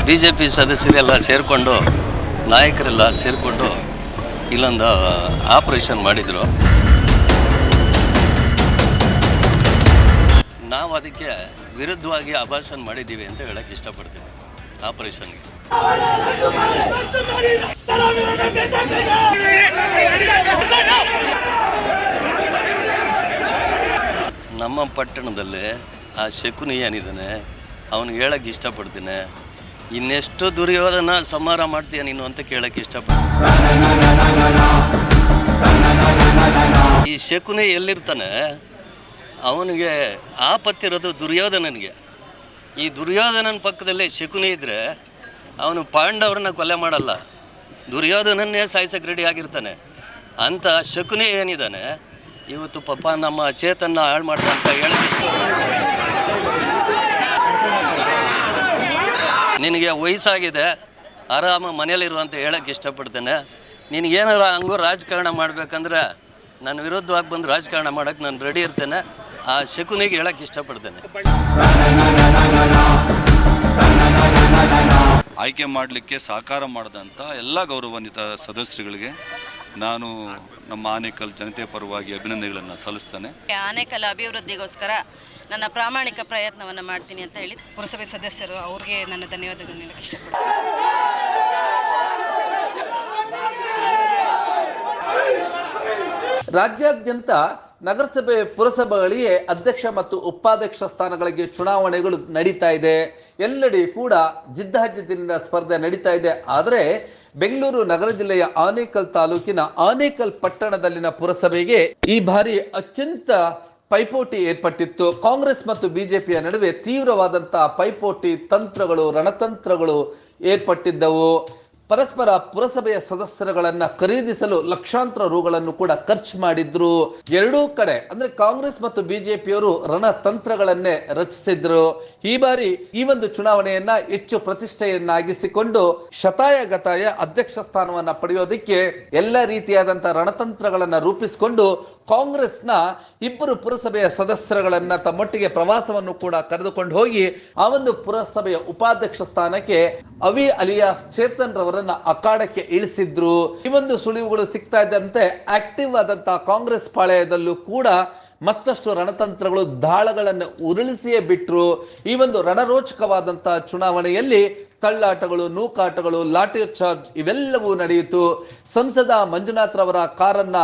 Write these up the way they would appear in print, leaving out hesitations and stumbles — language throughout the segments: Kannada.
BJP ಸದಸ್ಯರೆಲ್ಲ ಸೇರಿಕೊಂಡು ನಾಯಕರೆಲ್ಲ ಸೇರಿಕೊಂಡು ಇಲ್ಲೊಂದು ಆಪರೇಷನ್ ಮಾಡಿದರು. ನಾವು ಅದಕ್ಕೆ ವಿರುದ್ಧವಾಗಿ ಅಭಾಷಣ ಮಾಡಿದ್ದೀವಿ ಅಂತ ಹೇಳಕ್ಕೆ ಇಷ್ಟಪಡ್ತೀವಿ. ಆಪರೇಷನ್ಗೆ ನಮ್ಮ ಪಟ್ಟಣದಲ್ಲಿ ಆ ಶಕುನಿ ಏನಿದ್ದಾನೆ ಅವನಿಗೆ ಹೇಳಕ್ಕೆ ಇಷ್ಟಪಡ್ತೀನಿ, ಇನ್ನೆಷ್ಟು ದುರ್ಯೋಧನ ಸಂಹಾರ ಮಾಡ್ತೀಯ ನೀನು ಅಂತ ಕೇಳಕ್ಕೆ ಇಷ್ಟಪಡ್ತೀನಿ. ಈ ಶಕುನಿ ಎಲ್ಲಿರ್ತಾನೆ ಅವನಿಗೆ ಆಪತ್ತಿರೋದು ದುರ್ಯೋಧನನಿಗೆ. ಈ ದುರ್ಯೋಧನನ ಪಕ್ಕದಲ್ಲಿ ಶಕುನಿ ಇದ್ದರೆ ಅವನು ಪಾಂಡವರನ್ನ ಕೊಲೆ ಮಾಡಲ್ಲ, ದುರ್ಯೋಧನನ್ನೇ ಸಾಯಿಸಕ್ಕೆ ರೆಡಿ ಆಗಿರ್ತಾನೆ. ಅಂಥ ಶಕುನಿ ಏನಿದ್ದಾನೆ ಇವತ್ತು ಪಾಪ ನಮ್ಮ ಚೇತನ್ನ ಹಾಳು ಮಾಡ್ತಾ ಅಂತ ಹೇಳಕ್ಕೆ ಇಷ್ಟ. ನಿನಗೆ ವಯಸ್ಸಾಗಿದೆ, ಆರಾಮ ಮನೇಲಿರು ಅಂತ ಹೇಳಕ್ಕೆ ಇಷ್ಟಪಡ್ತೇನೆ. ನಿನಗೇನಾರ ಹಂಗೂ ರಾಜಕಾರಣ ಮಾಡಬೇಕಂದ್ರೆ ನನ್ನ ವಿರುದ್ಧವಾಗಿ ಬಂದು ರಾಜಕಾರಣ ಮಾಡೋಕ್ಕೆ ನಾನು ರೆಡಿ ಇರ್ತೇನೆ. ಆ ಶಕುನಿಗೆ ಹೇಳಕ್ಕೆ ಇಷ್ಟಪಡ್ತೇನೆ. ಆಯ್ಕೆ ಮಾಡಲಿಕ್ಕೆ ಸಹಕಾರ ಮಾಡಿದಂಥ ಎಲ್ಲ ಗೌರವಾನ್ವಿತ ಸದಸ್ಯರುಗಳಿಗೆ ನಾನು ನಮ್ಮ ಆನೇಕಲ್ ಜನತೆ ಪರವಾಗಿ ಅಭಿನಂದನೆಗಳನ್ನು ಸಲ್ಲಿಸ್ತೇನೆ. ಆನೇಕಲ್ ಅಭಿವೃದ್ಧಿಗೋಸ್ಕರ ನನ್ನ ಪ್ರಾಮಾಣಿಕ ಪ್ರಯತ್ನವನ್ನು ಮಾಡ್ತೀನಿ ಅಂತ ಹೇಳಿ ಪುರಸಭೆ ಸದಸ್ಯರು ಅವ್ರಿಗೆ ನನ್ನ ಧನ್ಯವಾದಗಳನ್ನು ಹೇಳಕ್ಕೆ ಇಷ್ಟಪಡ್ತೀನಿ. ರಾಜ್ಯಾದ್ಯಂತ ನಗರಸಭೆ ಪುರಸಭೆಗಳಿಗೆ ಅಧ್ಯಕ್ಷ ಮತ್ತು ಉಪಾಧ್ಯಕ್ಷ ಸ್ಥಾನಗಳಿಗೆ ಚುನಾವಣೆಗಳು ನಡೀತಾ ಇದೆ. ಎಲ್ಲೆಡೆ ಕೂಡ ಜಿದ್ದಾಜಿದ್ದಿನ ಸ್ಪರ್ಧೆ ನಡೀತಾ ಇದೆ. ಆದರೆ ಬೆಂಗಳೂರು ನಗರ ಜಿಲ್ಲೆಯ ಆನೇಕಲ್ ತಾಲೂಕಿನ ಆನೇಕಲ್ ಪಟ್ಟಣದಲ್ಲಿನ ಪುರಸಭೆಗೆ ಈ ಬಾರಿ ಅತ್ಯಂತ ಪೈಪೋಟಿ ಏರ್ಪಟ್ಟಿತ್ತು. ಕಾಂಗ್ರೆಸ್ ಮತ್ತು ಬಿಜೆಪಿಯ ನಡುವೆ ತೀವ್ರವಾದಂತಹ ಪೈಪೋಟಿ ತಂತ್ರಗಳು, ರಣತಂತ್ರಗಳು ಏರ್ಪಟ್ಟಿದ್ದವು. ಪರಸ್ಪರ ಪುರಸಭೆಯ ಸದಸ್ಯರುಗಳನ್ನ ಖರೀದಿಸಲು ಲಕ್ಷಾಂತರ ರುಗಳನ್ನು ಕೂಡ ಖರ್ಚು ಮಾಡಿದ್ರು. ಎರಡೂ ಕಡೆ ಅಂದ್ರೆ ಕಾಂಗ್ರೆಸ್ ಮತ್ತು ಬಿಜೆಪಿಯವರು ರಣತಂತ್ರಗಳನ್ನೇ ರಚಿಸಿದ್ರು. ಈ ಬಾರಿ ಈ ಒಂದು ಚುನಾವಣೆಯನ್ನ ಹೆಚ್ಚು ಪ್ರತಿಷ್ಠೆಯನ್ನಾಗಿಸಿಕೊಂಡು ಶತಾಯಗತಾಯ ಅಧ್ಯಕ್ಷ ಸ್ಥಾನವನ್ನ ಪಡೆಯೋದಕ್ಕೆ ಎಲ್ಲ ರೀತಿಯಾದಂತಹ ರಣತಂತ್ರಗಳನ್ನ ರೂಪಿಸಿಕೊಂಡು ಕಾಂಗ್ರೆಸ್ನ ಇಬ್ಬರು ಪುರಸಭೆಯ ಸದಸ್ಯರುಗಳನ್ನ ತಮ್ಮೊಟ್ಟಿಗೆ ಪ್ರವಾಸವನ್ನು ಕೂಡ ಕರೆದುಕೊಂಡು ಹೋಗಿ ಆ ಒಂದು ಪುರಸಭೆಯ ಉಪಾಧ್ಯಕ್ಷ ಸ್ಥಾನಕ್ಕೆ ಅವಿ ಅಲಿಯಾಸ್ ಚೇತನ್ ರವರನ್ನ ಅಖಾಡಕ್ಕೆ ಇಳಿಸಿದ್ರು. ಈ ಒಂದು ಸುಳಿವುಗಳು ಸಿಗ್ತಾ ಇದ್ದಂತೆ ಆಕ್ಟಿವ್ ಆದಂತಹ ಕಾಂಗ್ರೆಸ್ ಪಾಳೆಯದಲ್ಲೂ ಕೂಡ ಮತ್ತಷ್ಟು ರಣತಂತ್ರಗಳು, ದಾಳಗಳನ್ನು ಉರುಳಿಸಿಯೇ ಬಿಟ್ರು. ಈ ಒಂದು ರಣರೋಚಕವಾದಂತಹ ಚುನಾವಣೆಯಲ್ಲಿ ತಳ್ಳಾಟಗಳು, ನೂಕಾಟಗಳು, ಲಾಠಿ ಚಾರ್ಜ್ ಇವೆಲ್ಲವೂ ನಡೆಯಿತು. ಸಂಸದ ಮಂಜುನಾಥ್ ರವರ ಕಾರನ್ನ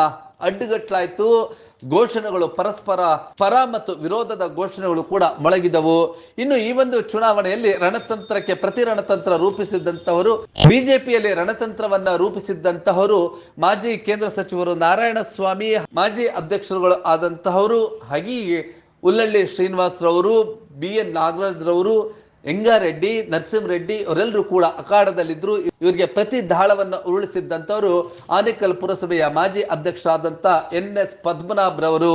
ಅಡ್ಡುಗಟ್ಟಲಾಯಿತು. ಘೋಷಣೆಗಳು ಪರಸ್ಪರ ಪರ ಮತ್ತು ವಿರೋಧದ ಘೋಷಣೆಗಳು ಕೂಡ ಮೊಳಗಿದವು. ಇನ್ನು ಈ ಒಂದು ಚುನಾವಣೆಯಲ್ಲಿ ರಣತಂತ್ರಕ್ಕೆ ಪ್ರತಿ ರಣತಂತ್ರ ರೂಪಿಸಿದಂತಹವರು, ಬಿಜೆಪಿಯಲ್ಲಿ ರಣತಂತ್ರವನ್ನ ರೂಪಿಸಿದ್ದಂತಹವರು ಮಾಜಿ ಕೇಂದ್ರ ಸಚಿವರು ನಾರಾಯಣಸ್ವಾಮಿ, ಮಾಜಿ ಅಧ್ಯಕ್ಷರುಗಳು ಆದಂತಹವರು ಹಾಗೆಯೇ ಉಲ್ಲಳ್ಳಿ ಶ್ರೀನಿವಾಸ್ ರವರು, BN ನಾಗರಾಜ್ ರವರು, ಎಂಗಾರೆಡ್ಡಿ, ನರಸಿಂಹರೆಡ್ಡಿ ಅವರೆಲ್ಲರೂ ಕೂಡ ಅಖಾಡದಲ್ಲಿದ್ರು. ಇವರಿಗೆ ಪ್ರತಿ ದಾಳವನ್ನು ಉರುಳಿಸಿದ್ದಂಥವರು ಆನೇಕಲ್ ಪುರಸಭೆಯ ಮಾಜಿ ಅಧ್ಯಕ್ಷ ಆದಂತ NS ಪದ್ಮನಾಭ್ ರವರು.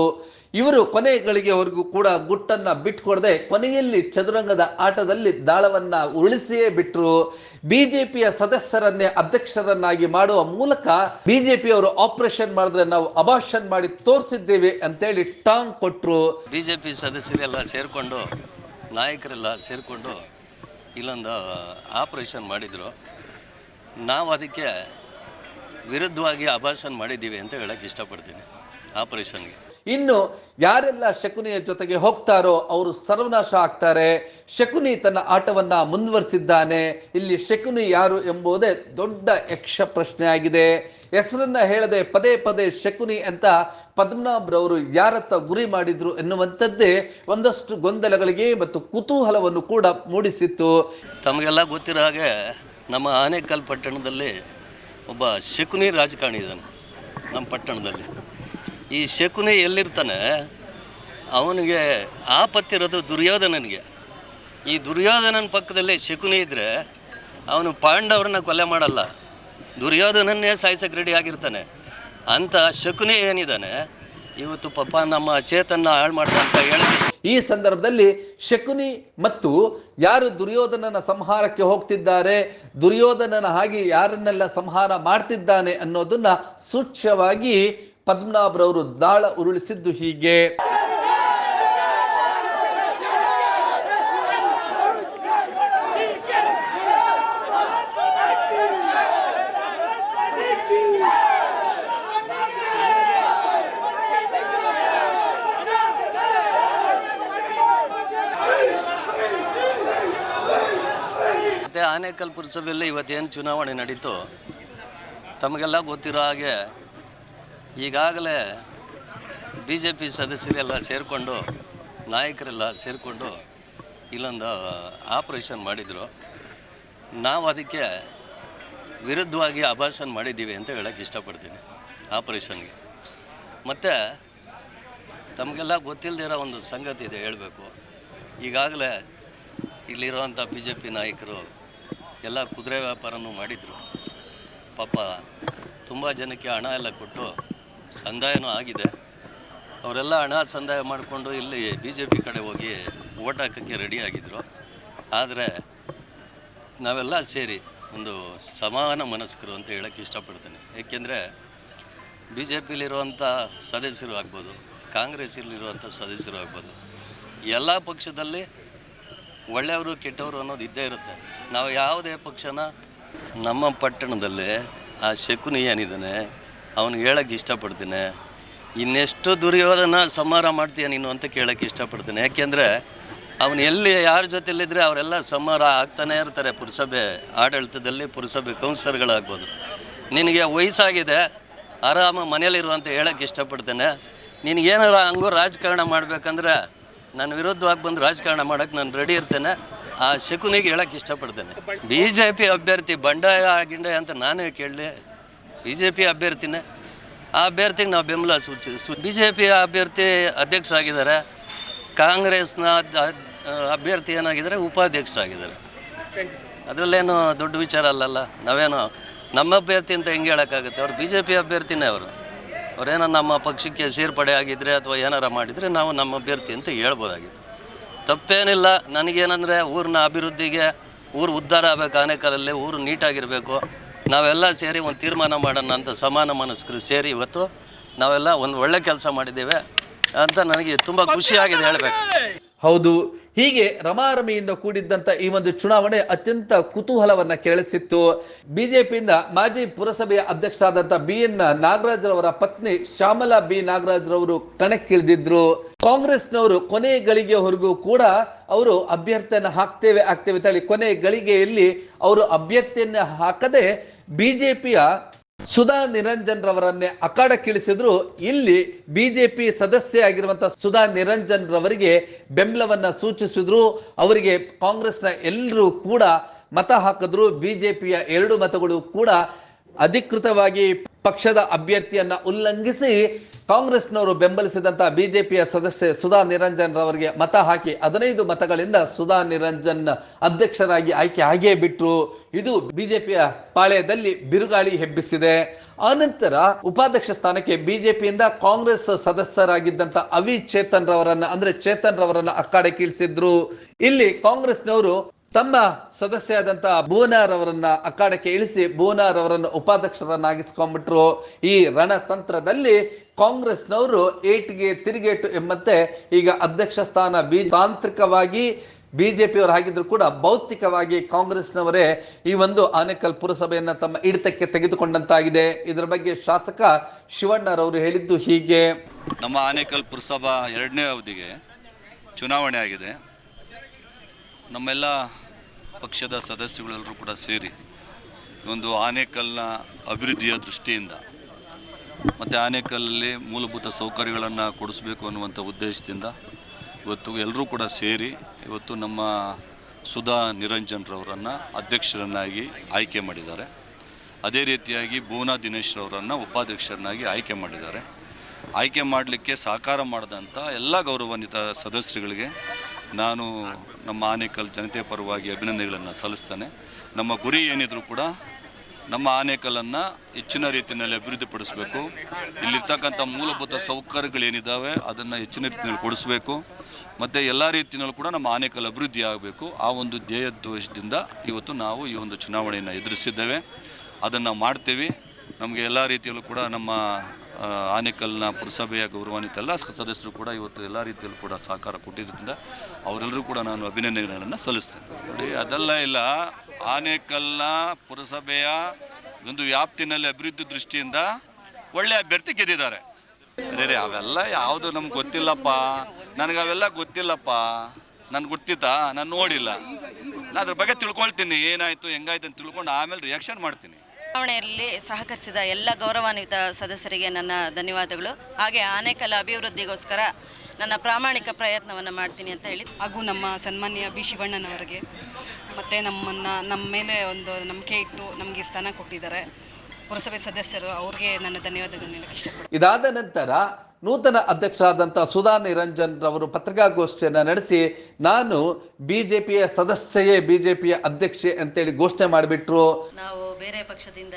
ಇವರು ಕೊನೆಗಳಿಗೆವರೆಗೂ ಕೂಡ ಗುಟ್ಟನ್ನ ಬಿಟ್ಕೊಡದೆ ಕೊನೆಯಲ್ಲಿ ಚದುರಂಗದ ಆಟದಲ್ಲಿ ದಾಳವನ್ನ ಉರುಳಿಸಿಯೇ ಬಿಟ್ರು. ಬಿಜೆಪಿಯ ಸದಸ್ಯರನ್ನೇ ಅಧ್ಯಕ್ಷರನ್ನಾಗಿ ಮಾಡುವ ಮೂಲಕ ಬಿಜೆಪಿಯವರು ಆಪರೇಷನ್ ಮಾಡಿದ್ರೆ ನಾವು ಅಭಾಷಣ ಮಾಡಿ ತೋರಿಸಿದ್ದೇವೆ ಅಂತೇಳಿ ಟಾಂಗ್ ಕೊಟ್ರು. BJP ಸದಸ್ಯರೆಲ್ಲ ಸೇರಿಕೊಂಡು ನಾಯಕರೆಲ್ಲ ಸೇರಿಕೊಂಡು ಇಲ್ಲೊಂದು ಆಪರೇಷನ್ ಮಾಡಿದರು. ನಾವು ಅದಕ್ಕೆ ವಿರುದ್ಧವಾಗಿ ಅಭಾಷಣ ಮಾಡಿದ್ದೀವಿ ಅಂತ ಹೇಳಕ್ಕೆ ಇಷ್ಟಪಡ್ತೀನಿ. ಆಪರೇಷನ್ಗೆ ಇನ್ನು ಯಾರೆಲ್ಲ ಶಕುನಿಯ ಜೊತೆಗೆ ಹೋಗ್ತಾರೋ ಅವರು ಸರ್ವನಾಶ ಆಗ್ತಾರೆ. ಶಕುನಿ ತನ್ನ ಆಟವನ್ನ ಮುಂದುವರಿಸಿದ್ದಾನೆ. ಇಲ್ಲಿ ಶಕುನಿ ಯಾರು ಎಂಬುದೇ ದೊಡ್ಡ ಯಕ್ಷ ಪ್ರಶ್ನೆ ಆಗಿದೆ. ಹೆಸರನ್ನ ಹೇಳದೆ ಪದೇ ಪದೇ ಶಕುನಿ ಅಂತ ಪದ್ಮನಾಭ್ ರವರು ಯಾರತ್ತ ಗುರಿ ಮಾಡಿದ್ರು ಎನ್ನುವಂಥದ್ದೇ ಒಂದಷ್ಟು ಗೊಂದಲಗಳಿಗೆ ಮತ್ತು ಕುತೂಹಲವನ್ನು ಕೂಡ ಮೂಡಿಸಿತ್ತು. ತಮಗೆಲ್ಲ ಗೊತ್ತಿರೋ ಹಾಗೆ ನಮ್ಮ ಆನೇಕಲ್ ಪಟ್ಟಣದಲ್ಲಿ ಒಬ್ಬ ಶಕುನಿ ರಾಜಕಾರಣಿ ಇದ್ದಾನೆ ನಮ್ಮ ಪಟ್ಟಣದಲ್ಲಿ. ಈ ಶಕುನಿ ಎಲ್ಲಿರ್ತಾನೆ ಅವನಿಗೆ ಆಪತ್ತಿರೋದು ದುರ್ಯೋಧನನಿಗೆ. ಈ ದುರ್ಯೋಧನನ ಪಕ್ಕದಲ್ಲಿ ಶಕುನಿ ಇದ್ದರೆ ಅವನು ಪಾಂಡವರನ್ನ ಕೊಲೆ ಮಾಡಲ್ಲ, ದುರ್ಯೋಧನನ್ನೇ ಸಾಯಿಸಕ್ಕೆ ರೆಡಿ ಆಗಿರ್ತಾನೆ. ಅಂಥ ಶಕುನಿ ಏನಿದ್ದಾನೆ ಇವತ್ತು ಪಾಪ ನಮ್ಮ ಚೇತನ್ನ ಹಾಳು ಮಾಡ್ತಾ ಅಂತ ಹೇಳಿದೆ. ಈ ಸಂದರ್ಭದಲ್ಲಿ ಶಕುನಿ ಮತ್ತು ಯಾರು ದುರ್ಯೋಧನನ ಸಂಹಾರಕ್ಕೆ ಹೋಗ್ತಿದ್ದಾರೆ, ದುರ್ಯೋಧನನ ಹಾಗೆ ಯಾರನ್ನೆಲ್ಲ ಸಂಹಾರ ಮಾಡ್ತಿದ್ದಾನೆ ಅನ್ನೋದನ್ನ ಸೂಚ್ಯವಾಗಿ ಪದ್ಮನಾಭ್ ರವರು ದಾಳ ಉರುಳಿಸಿದ್ದು ಹೀಗೆ. ಆನೇಕಲ್ ಪುರಸಭೆಯಲ್ಲಿ ಇವತ್ತೇನು ಚುನಾವಣೆ ನಡೀತು ತಮಗೆಲ್ಲ ಗೊತ್ತಿರೋ ಹಾಗೆ ಈಗಾಗಲೇ BJP ಸದಸ್ಯರೆಲ್ಲ ಸೇರಿಕೊಂಡು ನಾಯಕರೆಲ್ಲ ಸೇರಿಕೊಂಡು ಇಲ್ಲೊಂದು ಆಪ್ರೇಷನ್ ಮಾಡಿದರು. ನಾವು ಅದಕ್ಕೆ ವಿರುದ್ಧವಾಗಿ ಅಭಾಷಣ ಮಾಡಿದ್ದೀವಿ ಅಂತ ಹೇಳೋಕ್ಕೆ ಇಷ್ಟಪಡ್ತೀನಿ ಆಪ್ರೇಷನ್ಗೆ. ಮತ್ತು ತಮಗೆಲ್ಲ ಗೊತ್ತಿಲ್ಲದಿರೋ ಒಂದು ಸಂಗತಿ ಇದೆ ಹೇಳಬೇಕು. ಈಗಾಗಲೇ ಇಲ್ಲಿರುವಂಥ BJP ನಾಯಕರು ಎಲ್ಲ ಕುದುರೆ ವ್ಯಾಪಾರನೂ ಮಾಡಿದರು. ಪಾಪ ತುಂಬ ಜನಕ್ಕೆ ಹಣ ಎಲ್ಲ ಕೊಟ್ಟು ಸಂದಾಯನೂ ಆಗಿದೆ. ಅವರೆಲ್ಲ ಹಣ ಸಂದಾಯ ಮಾಡಿಕೊಂಡು ಇಲ್ಲಿ BJP ಕಡೆ ಹೋಗಿ ಓಟ್ ಹಾಕೋಕ್ಕೆ ರೆಡಿಯಾಗಿದ್ದರು. ಆದರೆ ನಾವೆಲ್ಲ ಸೇರಿ ಒಂದು ಸಮಾನ ಮನಸ್ಕರು ಅಂತ ಹೇಳೋಕ್ಕೆ ಇಷ್ಟಪಡ್ತೀನಿ. ಏಕೆಂದರೆ BJPಲಿರುವಂಥ ಸದಸ್ಯರು ಆಗ್ಬೋದು, ಕಾಂಗ್ರೆಸ್ಸಲ್ಲಿರುವಂಥ ಸದಸ್ಯರು ಆಗ್ಬೋದು, ಎಲ್ಲ ಪಕ್ಷದಲ್ಲಿ ಒಳ್ಳೆಯವರು ಕೆಟ್ಟವರು ಅನ್ನೋದು ಇದ್ದೇ ಇರುತ್ತೆ. ನಾವು ಯಾವುದೇ ಪಕ್ಷನ ನಮ್ಮ ಪಟ್ಟಣದಲ್ಲಿ ಆ ಶಕುನಿ ಏನಿದ್ದಾನೆ ಅವನಿಗೆ ಹೇಳೋಕ್ಕೆ ಇಷ್ಟಪಡ್ತೀನಿ, ಇನ್ನೆಷ್ಟು ದುರ್ಯೋಧನ ಸಂಹಾರ ಮಾಡ್ತೀಯ ನೀನು ಅಂತ ಕೇಳೋಕ್ಕೆ ಇಷ್ಟಪಡ್ತೀನಿ. ಯಾಕೆಂದರೆ ಅವನು ಎಲ್ಲಿ ಯಾರ ಜೊತೆಲಿದ್ದರೆ ಅವರೆಲ್ಲ ಸಂಹಾರ ಆಗ್ತಾನೇ ಇರ್ತಾರೆ. ಪುರಸಭೆ ಆಡಳಿತದಲ್ಲಿ ಪುರಸಭೆ ಕೌನ್ಸಿಲರ್ಗಳಾಗ್ಬೋದು. ನಿನಗೆ ವಯಸ್ಸಾಗಿದೆ, ಆರಾಮ ಮನೇಲಿರುವಂತ ಹೇಳೋಕ್ಕೆ ಇಷ್ಟಪಡ್ತೇನೆ. ನಿನಗೇನಾರ ಹಂಗೂ ರಾಜಕಾರಣ ಮಾಡಬೇಕಂದ್ರೆ ನನ್ನ ವಿರುದ್ಧವಾಗಿ ಬಂದು ರಾಜಕಾರಣ ಮಾಡೋಕ್ಕೆ ನಾನು ರೆಡಿ ಇರ್ತೇನೆ. ಆ ಶಕುನಿಗೆ ಹೇಳೋಕ್ಕೆ ಇಷ್ಟಪಡ್ತೇನೆ. BJP ಅಭ್ಯರ್ಥಿ ಬಂಡಾಯ ಗಿಂಡಾಯ ಅಂತ ನಾನೇ ಕೇಳಲಿ, BJP ಅಭ್ಯರ್ಥಿನೇ. ಆ ಅಭ್ಯರ್ಥಿಗೆ ನಾವು ಬೆಂಬಲ BJP ಅಭ್ಯರ್ಥಿ ಅಧ್ಯಕ್ಷರಾಗಿದ್ದಾರೆ, ಕಾಂಗ್ರೆಸ್ನ ಅಭ್ಯರ್ಥಿ ಏನಾಗಿದ್ದಾರೆ ಉಪಾಧ್ಯಕ್ಷರಾಗಿದ್ದಾರೆ. ಅದರಲ್ಲೇನು ದೊಡ್ಡ ವಿಚಾರ ಅಲ್ಲಲ್ಲ. ನಾವೇನೋ ನಮ್ಮ ಅಭ್ಯರ್ಥಿ ಅಂತ ಹೆಂಗೆ ಹೇಳೋಕ್ಕಾಗುತ್ತೆ? ಅವ್ರು BJP ಅಭ್ಯರ್ಥಿನೇ. ಅವರೇನೋ ನಮ್ಮ ಪಕ್ಷಕ್ಕೆ ಸೇರ್ಪಡೆ ಆಗಿದ್ದರೆ ಅಥವಾ ಏನಾರ ಮಾಡಿದರೆ ನಾವು ನಮ್ಮ ಅಭ್ಯರ್ಥಿ ಅಂತ ಹೇಳ್ಬೋದಾಗಿತ್ತು. ತಪ್ಪೇನಿಲ್ಲ. ನನಗೇನೆಂದರೆ ಊರಿನ ಅಭಿವೃದ್ಧಿಗೆ, ಊರು ಉದ್ಧಾರ ಆಗಬೇಕು, ಆನೇಕಲ್ಲಲ್ಲಿ ಊರು ನೀಟಾಗಿರಬೇಕು, ನಾವೆಲ್ಲ ಸೇರಿ ಒಂದು ತೀರ್ಮಾನ ಮಾಡೋಣ ಅಂತ ಸಮಾನ ಮನಸ್ಕರು ಸೇರಿ ಇವತ್ತು ನಾವೆಲ್ಲ ಒಂದು ಒಳ್ಳೆ ಕೆಲಸ ಮಾಡಿದ್ದೇವೆ ಅಂತ ನನಗೆ ತುಂಬ ಖುಷಿಯಾಗಿದೆ ಹೇಳಬೇಕು. ಹೌದು, ಹೀಗೆ ರಮಾರಮಿಯಿಂದ ಕೂಡಿದ್ದಂಥ ಈ ಒಂದು ಚುನಾವಣೆ ಅತ್ಯಂತ ಕುತೂಹಲವನ್ನ ಕೆರಳಿಸಿತ್ತು. BJPಯಿಂದ ಮಾಜಿ ಪುರಸಭೆಯ ಅಧ್ಯಕ್ಷರಾದಂಥ BN ನಾಗರಾಜ್ರವರ ಪತ್ನಿ ಶ್ಯಾಮಲಾ B ನಾಗರಾಜ್ರವರು ಕಣಕ್ಕಿಳಿದಿದ್ರು. ಕಾಂಗ್ರೆಸ್ನವರು ಕೊನೆ ಗಳಿಗೆವರೆಗೂ ಕೂಡ ಅವರು ಅಭ್ಯರ್ಥಿಯನ್ನು ಹಾಕ್ತೇವೆ ಅಂತ ಹೇಳಿ ಕೊನೆ ಗಳಿಗೆಯಲ್ಲಿ ಅವರು ಅಭ್ಯರ್ಥಿಯನ್ನ ಹಾಕದೆ BJPಯ ಸುಧಾ ನಿರಂಜನ್ ರವರನ್ನೇ ಅಖಾಡಕ್ಕಿಳಿಸಿದ್ರು. ಇಲ್ಲಿ BJP ಸದಸ್ಯ ಆಗಿರುವಂತಹ ಸುಧಾ ನಿರಂಜನ್ ರವರಿಗೆ ಬೆಂಬಲವನ್ನ ಸೂಚಿಸಿದ್ರು. ಅವರಿಗೆ ಕಾಂಗ್ರೆಸ್ನ ಎಲ್ಲರೂ ಕೂಡ ಮತ ಹಾಕಿದ್ರು. BJPಯ 2 ಮತಗಳು ಕೂಡ ಅಧಿಕೃತವಾಗಿ ಪಕ್ಷದ ಅಭ್ಯರ್ಥಿಯನ್ನ ಉಲ್ಲಂಘಿಸಿ ಕಾಂಗ್ರೆಸ್ನವರು ಬೆಂಬಲಿಸಿದಂತಹ BJPಯ ಸದಸ್ಯೆ ಸುಧಾ ನಿರಂಜನ್ ರವರಿಗೆ ಮತ ಹಾಕಿ 15 ಮತಗಳಿಂದ ಸುಧಾ ನಿರಂಜನ್ ಅಧ್ಯಕ್ಷರಾಗಿ ಆಯ್ಕೆ ಆಗೇ ಬಿಟ್ರು. ಇದು BJPಯ ಪಾಳ್ಯದಲ್ಲಿ ಬಿರುಗಾಳಿ ಎಬ್ಬಿಸಿದೆ. ಆನಂತರ ಉಪಾಧ್ಯಕ್ಷ ಸ್ಥಾನಕ್ಕೆ BJPಯಿಂದ ಕಾಂಗ್ರೆಸ್ ಸದಸ್ಯರಾಗಿದ್ದಂತ ಅವಿ ಚೇತನ್ ರವರನ್ನ ಅಖಾಡಕ್ಕೆ ಇಳಿಸಿದ್ರು. ಇಲ್ಲಿ ಕಾಂಗ್ರೆಸ್ನವರು ತಮ್ಮ ಸದಸ್ಯರಾದಂತಹ ಭುವನಾರ್ ಅವರನ್ನ ಅಖಾಡಕ್ಕೆ ಇಳಿಸಿ ಭುವನಾರ್ ಅವರನ್ನು ಉಪಾಧ್ಯಕ್ಷರನ್ನಾಗಿಸ್ಕೊಂಡ್ಬಿಟ್ರು. ಈ ರಣತಂತ್ರದಲ್ಲಿ ಕಾಂಗ್ರೆಸ್ನವರು ಏಟಿಗೆ ತಿರುಗೇಟು ಎಂಬಂತೆ ಈಗ ಅಧ್ಯಕ್ಷ ಸ್ಥಾನ ತಾಂತ್ರಿಕವಾಗಿ BJP ಅವರು ಆಗಿದ್ರು ಕೂಡ ಭೌತಿಕವಾಗಿ ಕಾಂಗ್ರೆಸ್ನವರೇ ಈ ಒಂದು ಆನೇಕಲ್ ಪುರಸಭೆಯನ್ನ ತಮ್ಮ ಹಿಡಿತಕ್ಕೆ ತೆಗೆದುಕೊಂಡಂತಾಗಿದೆ. ಇದರ ಬಗ್ಗೆ ಶಾಸಕ ಶಿವಣ್ಣರವರು ಹೇಳಿದ್ದು ಹೀಗೆ. ನಮ್ಮ ಆನೇಕಲ್ ಪುರಸಭಾ 2ನೇ ಅವಧಿಗೆ ಚುನಾವಣೆ ಆಗಿದೆ. ನಮ್ಮೆಲ್ಲ ಪಕ್ಷದ ಸದಸ್ಯಗಳೆಲ್ಲರೂ ಕೂಡ ಸೇರಿ ಒಂದು ಆನೇಕಲ್ನ ಅಭಿವೃದ್ಧಿಯ ದೃಷ್ಟಿಯಿಂದ ಮತ್ತು ಆನೇಕಲ್ಲಲ್ಲಿ ಮೂಲಭೂತ ಸೌಕರ್ಯಗಳನ್ನು ಕೊಡಿಸಬೇಕು ಅನ್ನುವಂಥ ಉದ್ದೇಶದಿಂದ ಇವತ್ತು ಎಲ್ಲರೂ ಕೂಡ ಸೇರಿ ಇವತ್ತು ನಮ್ಮ ಸುಧಾ ನಿರಂಜನ್ರವರನ್ನು ಅಧ್ಯಕ್ಷರನ್ನಾಗಿ ಆಯ್ಕೆ ಮಾಡಿದ್ದಾರೆ. ಅದೇ ರೀತಿಯಾಗಿ ಭುವನಾ ದಿನೇಶ್ ರವರನ್ನು ಉಪಾಧ್ಯಕ್ಷರನ್ನಾಗಿ ಆಯ್ಕೆ ಮಾಡಿದ್ದಾರೆ. ಆಯ್ಕೆ ಮಾಡಲಿಕ್ಕೆ ಸಹಕಾರ ಮಾಡಿದಂಥ ಎಲ್ಲ ಗೌರವಾನ್ವಿತ ಸದಸ್ಯರುಗಳಿಗೆ ನಾನು ನಮ್ಮ ಆನೇಕಲ್ ಜನತೆ ಪರವಾಗಿ ಅಭಿನಂದನೆಗಳನ್ನು ಸಲ್ಲಿಸ್ತೇನೆ. ನಮ್ಮ ಗುರಿ ಏನಿದ್ರು ಕೂಡ ನಮ್ಮ ಆನೇಕಲ್ಲನ್ನು ಹೆಚ್ಚಿನ ರೀತಿಯಲ್ಲಿ ಅಭಿವೃದ್ಧಿಪಡಿಸಬೇಕು. ಇಲ್ಲಿರ್ತಕ್ಕಂಥ ಮೂಲಭೂತ ಸೌಕರ್ಯಗಳೇನಿದ್ದಾವೆ ಅದನ್ನು ಹೆಚ್ಚಿನ ರೀತಿಯಲ್ಲಿ ಕೊಡಿಸಬೇಕು ಮತ್ತು ಎಲ್ಲ ರೀತಿಯಲ್ಲೂ ಕೂಡ ನಮ್ಮ ಆನೇಕಲ್ ಅಭಿವೃದ್ಧಿ ಆಗಬೇಕು. ಆ ಒಂದು ಧ್ಯೇಯೋದ್ದೇಶದಿಂದ ಇವತ್ತು ನಾವು ಈ ಒಂದು ಚುನಾವಣೆಯನ್ನು ಎದುರಿಸಿದ್ದೇವೆ. ಅದನ್ನು ಮಾಡ್ತೀವಿ. ನಮಗೆ ಎಲ್ಲ ರೀತಿಯಲ್ಲೂ ಕೂಡ ನಮ್ಮ ಆನೇಕಲ್ನ ಪುರಸಭೆಯ ಗೌರವಾನ್ವಿತ ಎಲ್ಲ ಸದಸ್ಯರು ಕೂಡ ಇವತ್ತು ಎಲ್ಲ ರೀತಿಯಲ್ಲೂ ಕೂಡ ಸಹಕಾರ ಕೊಟ್ಟಿದ್ದರಿಂದ ಅವರೆಲ್ಲರೂ ಕೂಡ ನಾನು ಅಭಿನಂದನೆಗಳನ್ನು ಸಲ್ಲಿಸ್ತೇನೆ. ನೋಡಿ, ಅದೆಲ್ಲ ಇಲ್ಲ. ಆನೇಕಲ್ನ ಪುರಸಭೆಯ ಒಂದು ವ್ಯಾಪ್ತಿನಲ್ಲಿ ಅಭಿವೃದ್ಧಿ ದೃಷ್ಟಿಯಿಂದ ಒಳ್ಳೆಯ ಅಭ್ಯರ್ಥಿ ಗೆದ್ದಿದ್ದಾರೆ. ಅದೇ ಅವೆಲ್ಲ ಯಾವುದು ನಮ್ಗೆ ಗೊತ್ತಿಲ್ಲಪ್ಪ, ನನಗೆ ಅವೆಲ್ಲ ಗೊತ್ತಿಲ್ಲಪ್ಪ. ನನಗೆ ಗೊತ್ತಿತ್ತಾ? ನಾನು ನೋಡಿಲ್ಲ. ನಾನು ಅದ್ರ ಬಗ್ಗೆ ತಿಳ್ಕೊಳ್ತೀನಿ, ಏನಾಯಿತು ಹೆಂಗಾಯ್ತು ಅಂತ ತಿಳ್ಕೊಂಡು ಆಮೇಲೆ ರಿಯಾಕ್ಷನ್ ಮಾಡ್ತೀನಿ. ಚುನಾವಣೆಯಲ್ಲಿ ಸಹಕರಿಸಿದ ಎಲ್ಲ ಗೌರವಾನ್ವಿತ ಸದಸ್ಯರಿಗೆ ನನ್ನ ಧನ್ಯವಾದಗಳು. ಹಾಗೆ ಆನೇಕಲ್ ಅಭಿವೃದ್ಧಿಗೋಸ್ಕರ ನನ್ನ ಪ್ರಾಮಾಣಿಕ ಪ್ರಯತ್ನವನ್ನು ಮಾಡ್ತೀನಿ ಅಂತ ಹೇಳಿ, ಹಾಗೂ ನಮ್ಮ ಸನ್ಮಾನ್ಯ ಬಿ ಶಿವಣ್ಣನವರಿಗೆ ಮತ್ತು ನಮ್ಮ ಮೇಲೆ ಒಂದು ನಂಬಿಕೆ ಇಟ್ಟು ನಮಗೆ ಸ್ಥಾನ ಕೊಟ್ಟಿದ್ದಾರೆ ಪುರಸಭೆ ಸದಸ್ಯರು, ಅವ್ರಿಗೆ ನನ್ನ ಧನ್ಯವಾದಗಳನ್ನ ಹೇಳಕ್ಕೆ ಇಷ್ಟಪಡ್ತೀನಿ. ಇದಾದ ನಂತರ ನೂತನ ಅಧ್ಯಕ್ಷರಾದಂಥ ಸುಧಾ ನಿರಂಜನ್ ರವರು ಪತ್ರಿಕಾಗೋಷ್ಠಿಯನ್ನು ನಡೆಸಿ ನಾನು ಬಿಜೆಪಿಯ ಸದಸ್ಯೆಯೇ ಬಿಜೆಪಿಯ ಅಧ್ಯಕ್ಷೆ ಅಂತೇಳಿ ಘೋಷಣೆ ಮಾಡಿಬಿಟ್ರು. ನಾವು ಬೇರೆ ಪಕ್ಷದಿಂದ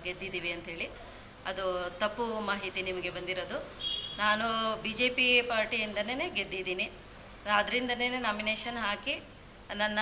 ಗೆದ್ದಿದ್ದೀವಿ ಅಂತೇಳಿ ಅದು ತಪ್ಪು ಮಾಹಿತಿ ನಿಮಗೆ ಬಂದಿರೋದು. ನಾನು BJP ಪಾರ್ಟಿಯಿಂದನೇ ಗೆದ್ದಿದ್ದೀನಿ, ಅದರಿಂದನೇ ನಾಮಿನೇಷನ್ ಹಾಕಿ ನನ್ನ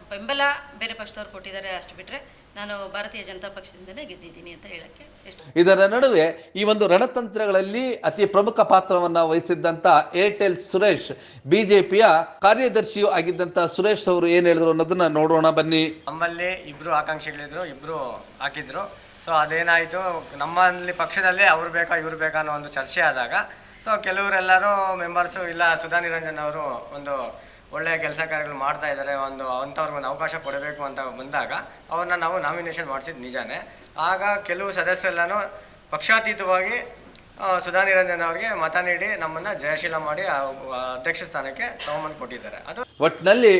ಬೆಂಬಲ ಬೇರೆ ಪಕ್ಷದವ್ರು ಕೊಟ್ಟಿದ್ದಾರೆ, ಅಷ್ಟು ಬಿಟ್ಟರೆ ನಾನು ಭಾರತೀಯ ಜನತಾ ಪಕ್ಷದಿಂದನೇ ಗೆದ್ದಿದ್ದೀನಿ ಅಂತ ಹೇಳಕ್ಕೆ ಇಷ್ಟ. ಇದರ ನಡುವೆ ಈ ಒಂದು ರಣತಂತ್ರಗಳಲ್ಲಿ ಅತಿ ಪ್ರಮುಖ ಪಾತ್ರವನ್ನ ವಹಿಸಿದ್ದಂತ ಏರ್ಟೆಲ್ ಸುರೇಶ್, ಬಿಜೆಪಿಯ ಕಾರ್ಯದರ್ಶಿಯೂ ಆಗಿದ್ದಂತ ಸುರೇಶ್ ಅವರು ಏನ್ ಹೇಳಿದ್ರು ಅನ್ನೋದನ್ನ ನೋಡೋಣ ಬನ್ನಿ. ನಮ್ಮಲ್ಲಿ ಇಬ್ರು ಆಕಾಂಕ್ಷಿಗಳಿದ್ರು, ಇಬ್ರು ಹಾಕಿದ್ರು. ಸೊ ಅದೇನಾಯಿತು, ನಮ್ಮಲ್ಲಿ ಪಕ್ಷದಲ್ಲಿ ಅವ್ರು ಬೇಕಾ ಇವ್ರು ಬೇಕಾ ಅನ್ನೋ ಒಂದು ಚರ್ಚೆ ಆದಾಗ ಸೊ ಕೆಲವರೆಲ್ಲರೂ ಮೆಂಬರ್ಸು ಇಲ್ಲ ಸುಧಾ ನಿರಂಜನ್ ಅವರು ಒಂದು ಒಳ್ಳೆಯ ಕೆಲಸ ಕಾರ್ಯಗಳು ಮಾಡ್ತಾ ಇದ್ದಾರೆ, ಅಂಥವ್ರಿಗೊಂದು ಅವಕಾಶ ಕೊಡಬೇಕು ಅಂತ ಬಂದಾಗ ಅವ್ರನ್ನ ನಾವು ನಾಮಿನೇಷನ್ ಮಾಡಿಸಿದ್ದು ನಿಜಾನೇ. ಆಗ ಕೆಲವು ಸದಸ್ಯರೆಲ್ಲನೂ ಪಕ್ಷಾತೀತವಾಗಿ ಸುಧಾ ನಿರಂಜನ್ ಅವರಿಗೆ ಮತ ನೀಡಿ ನಮ್ಮನ್ನು ಜಯಶೀಲ ಮಾಡಿ ಅಧ್ಯಕ್ಷ ಸ್ಥಾನಕ್ಕೆ ತಗೊಂಬಂದು ಕೊಟ್ಟಿದ್ದಾರೆ. ಅದು ಒಟ್ಟಿನಲ್ಲಿ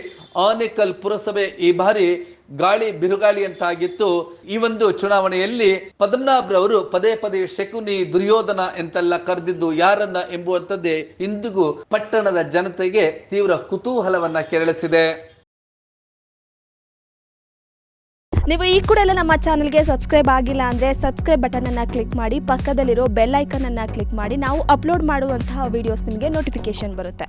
ಆನೇಕಲ್ ಪುರಸಭೆ ಈ ಬಾರಿ ಗಾಳಿ ಬಿರುಗಾಳಿ ಅಂತಾಗಿತ್ತು. ಈ ಒಂದು ಚುನಾವಣೆಯಲ್ಲಿ ಪದ್ಮನಾಭರವರು ಪದೇ ಪದೇ ಶಕುನಿ, ದುರ್ಯೋಧನ ಎಂತೆಲ್ಲ ಕರೆದಿದ್ದು ಯಾರನ್ನ ಎಂಬುವಂಥದ್ದೇ ಇಂದಿಗೂ ಪಟ್ಟಣದ ಜನತೆಗೆ ತೀವ್ರ ಕುತೂಹಲವನ್ನ ಕೆರಳಿಸಿದೆ. ನೀವು ಈ ಕೂಡ ಎಲ್ಲ ನಮ್ಮ ಚಾನಲ್ಗೆ ಸಬ್ಸ್ಕ್ರೈಬ್ ಆಗಿಲ್ಲ ಅಂದರೆ ಸಬ್ಸ್ಕ್ರೈಬ್ ಬಟನನ್ನು ಕ್ಲಿಕ್ ಮಾಡಿ, ಪಕ್ಕದಲ್ಲಿರೋ ಬೆಲ್ ಐಕನನ್ನು ಕ್ಲಿಕ್ ಮಾಡಿ. ನಾವು ಅಪ್ಲೋಡ್ ಮಾಡುವಂತಹ ವಿಡಿಯೋಸ್ ನಿಮಗೆ ನೋಟಿಫಿಕೇಶನ್ ಬರುತ್ತೆ.